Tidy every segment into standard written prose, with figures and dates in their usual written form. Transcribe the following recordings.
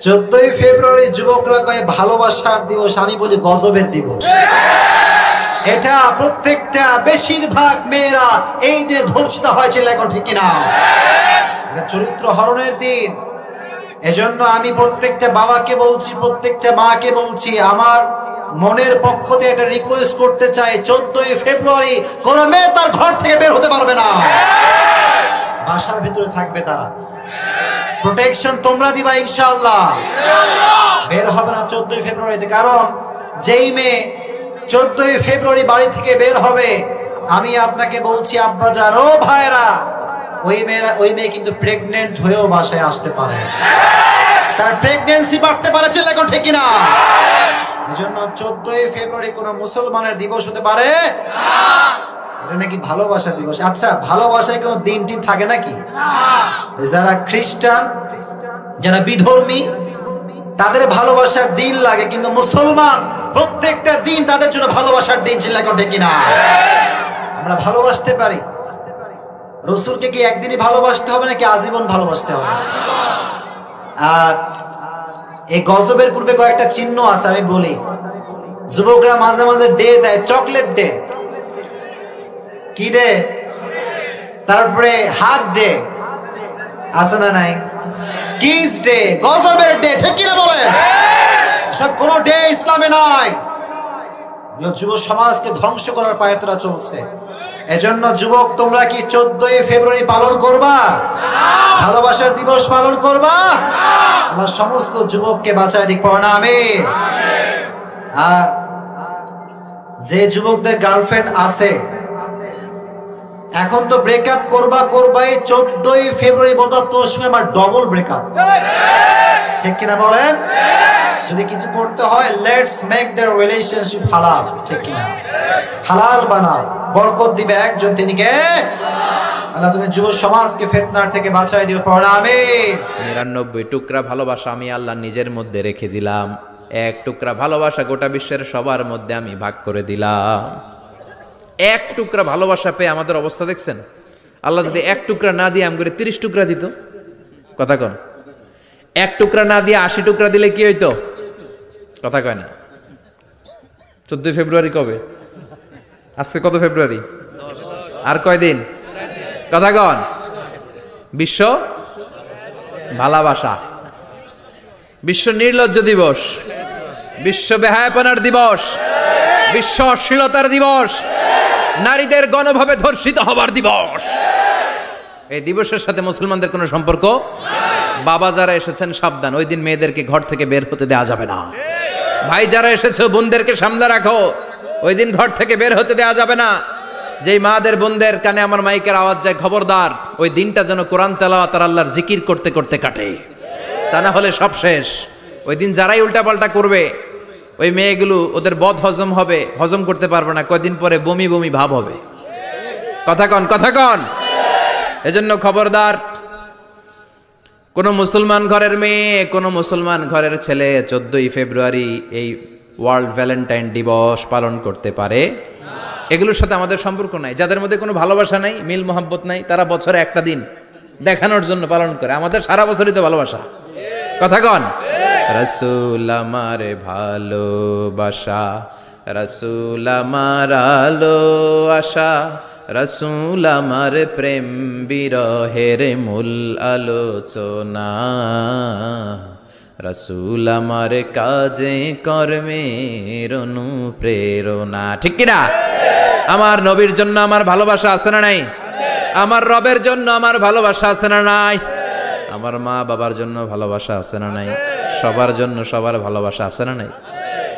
14ই ফেব্রুয়ারি যুবকরা কয়ে ভালোবাসার দিবস, আমি বলি গজবের দিবস। এটা প্রত্যেকটা বেশিরভাগ মেয়েরা এই দিনে ধর্ষিত হয়েছিল, এখন ঠিক কিনা? এটা চরিত্র হরণের দিন। এজন্য আমি প্রত্যেকটা বাবাকে বলছি, প্রত্যেকটা মাকে বলছি, আমার মনের পক্ষ থেকে একটা রিকোয়েস্ট করতে চাই, 14ই ফেব্রুয়ারি কোন মেয়ে তার ঘর থেকে বের হতে পারবে না, বাসার ভিতরে থাকবে তারা। প্রোটেকশন তোমরা দিবা ইনশাআল্লাহ। বের হবে না 14ই ফেব্রুয়ারিতে, কারণ যেই মেয়ে 14ই ফেব্রুয়ারি বাড়ি থেকে বের হবে, আমি আপনাকে বলছি আব্বাজান ও ভাইরা, ওই মেয়ে কিন্তু প্রেগনেন্ট হয়েও বাসায় আসতে পারে, তার প্রেগন্যান্সি বাড়তে পারে, ছেলে এখন ঠিক কিনা? এজন্য 14ই ফেব্রুয়ারি কোন মুসলমানের দিবস হতে পারে না। এটা নাকি ভালোবাসা দিবস। আচ্ছা, ভালোবাসায় কোনো দিনটি থাকে নাকি? যারা খ্রিস্টান, যারা বিধর্মী, তাদের ভালোবাসার দিন লাগে, কিন্তু মুসলমান প্রত্যেকটা দিন তাদের জন্য ভালোবাসার দিন ছিল, এখন ঠিক কিনা? আমরা ভালোবাসতে পারি। রসুলকে কি একদিনই ভালোবাসতে হবে নাকি আজীবন ভালোবাসতে হবে? আর এই গজবের পূর্বে কয়েকটা চিহ্ন আছে, আমি বলি। যুবকরা মাঝে মাঝে ডে দেয়, চকলেট ডে, কি ডে, তারপরে হাগ ডে আছে না নাই, কিস ডে, গজবের ডে, ঠিক কিনা বলেন? সব কোন ডে ইসলামে নাই। যুব সমাজকে ধ্বংস করার পায়তারা চলছে। এজন্য যুবক, তোমরা কি 14ই ফেব্রুয়ারি পালন করবা? ভালোবাসার দিবস পালন করবা? আমার সমস্ত যুবককে বাঁচায় দিক, পড়া আমিন। আর যে যুবকদের গার্লফ্রেন্ড আছে, এখন তো ব্রেকআপ করবাই 14ই ফেব্রুয়ারি বলবা তোর সঙ্গে আমার ডবল ব্রেকআপ, ঠিক কিনা বলেন? যদি কিছু করতে হয়, লেটস মেক দেয়ার রিলেশনশিপ হালাল, ঠিক কিনা? হালাল বানাও, বরকত দিবে একজন, তিনি কে? আল্লাহ। তুমি যুব সমাজকে ফিতনার থেকে বাঁচাই দিও, পড়া আমিন। 99 টুকরা ভালোবাসা আমি আল্লাহ নিজের মধ্যে রেখে দিলাম, এক টুকরা ভালোবাসা গোটা বিশ্বের সবার মধ্যে আমি ভাগ করে দিলাম। এক টুকরা ভালোবাসা পেয়ে আমাদের অবস্থা দেখছেন? আল্লাহ যদি এক টুকরা না দিয়ে আম করে 30 টুকরা দিত, কথা কন, এক টুকরা না দিয়ে 80 টুকরা দিলে কি হইতো? কথা কয় না। 14 ফেব্রুয়ারি কবে? আজকে কত ফেব্রুয়ারি? আর কয়দিন? কথা কন। বিশ্ব ভালোবাসা, বিশ্ব নির্লজ্জ দিবস, বিশ্ব বেহায়াপনার দিবস, বিশ্ব অশ্লীলতার দিবস, নারীদের গণভাবে ধর্ষিত হবার দিবস। এই দিবসের সাথে মুসলমানদের কোনো সম্পর্ক? বাবা যারা এসেছেন সাবধান, ওই দিন মেয়েদেরকে ঘর থেকে বের হতে দেওয়া যাবে না। ভাই যারা এসেছো, বোনদেরকে সামলে রাখো, ওই দিন ঘর থেকে বের হতে দেওয়া যাবে না। যেই মাদের বোনদের কানে আমার মাইকের আওয়াজ যায়, খবরদার, ওই দিনটা যেন কোরআন তেলাওয়াত আর আল্লাহর জিকির করতে করতে কাটে, তা না হলে সব শেষ। ওই দিন যারাই উল্টাপাল্টা করবে, ওই মেয়েগুলো, ওদের বদ হজম হবে, হজম করতে পারবে না, কয়দিন পরে বমি বমি ভাব হবে। কথা কন, কথা কন। এজন্য খবরদার, কোন মুসলমান ঘরের মেয়ে, কোন মুসলমান ঘরের ছেলে 14ই ফেব্রুয়ারি এই ওয়ার্ল্ড ভ্যালেন্টাইন দিবস পালন করতে পারে। এগুলোর সাথে আমাদের সম্পর্ক নাই। যাদের মধ্যে কোনো ভালোবাসা নাই, মিল মোহাব্বত নাই, তারা বছরে একটা দিন দেখানোর জন্য পালন করে। আমাদের সারা বছরই তো ভালোবাসা। কথা কন। রাসূল আমার ভালোবাসা, রাসূল আমার আলো আশা, রাসূল আমার প্রেম বিরহের মূল আলোচনা, রাসূল আমার কাজে কর্মের অনুপ্রেরণা, ঠিক কিনা? আমার নবীর জন্য আমার ভালোবাসা আছে না নাই? আমার রবের জন্য আমার ভালোবাসা আছে না নাই? আমার মা বাবার জন্য ভালোবাসা আছে না নাই? সবার জন্য সবার ভালোবাসা আছে না নাই?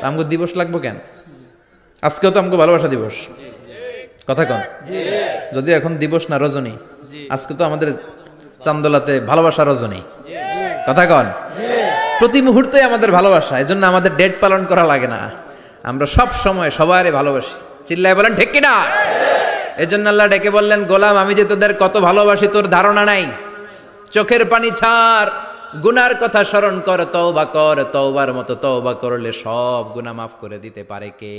আমগো দিবস লাগবো কেন? আজকেও তো আমগো ভালোবাসা দিবস। কথা কন। যদি এখন দিবস না, রজনী। আজকে তো আমাদের চান্দোলাতে ভালোবাসা রজনী। কথা কন। প্রতি মুহূর্তে আমাদের ভালোবাসা, এজন্য আমাদের ডেট পালন করা লাগে না। আমরা সব সময় সবাইরে ভালোবাসি। চিল্লায় বলেন ঠিক কিনা? এজন্য আল্লাহ ডেকে বললেন, গোলাম আমি যে তোদের কত ভালোবাসি তোর ধারণা নাই। চোখের পানি ছাড়, গুনার কথা স্মরণ কর, তওবা কর, তওবার মতো তওবা করলে সব গুনাহ মাফ করে দিতে পারে কে?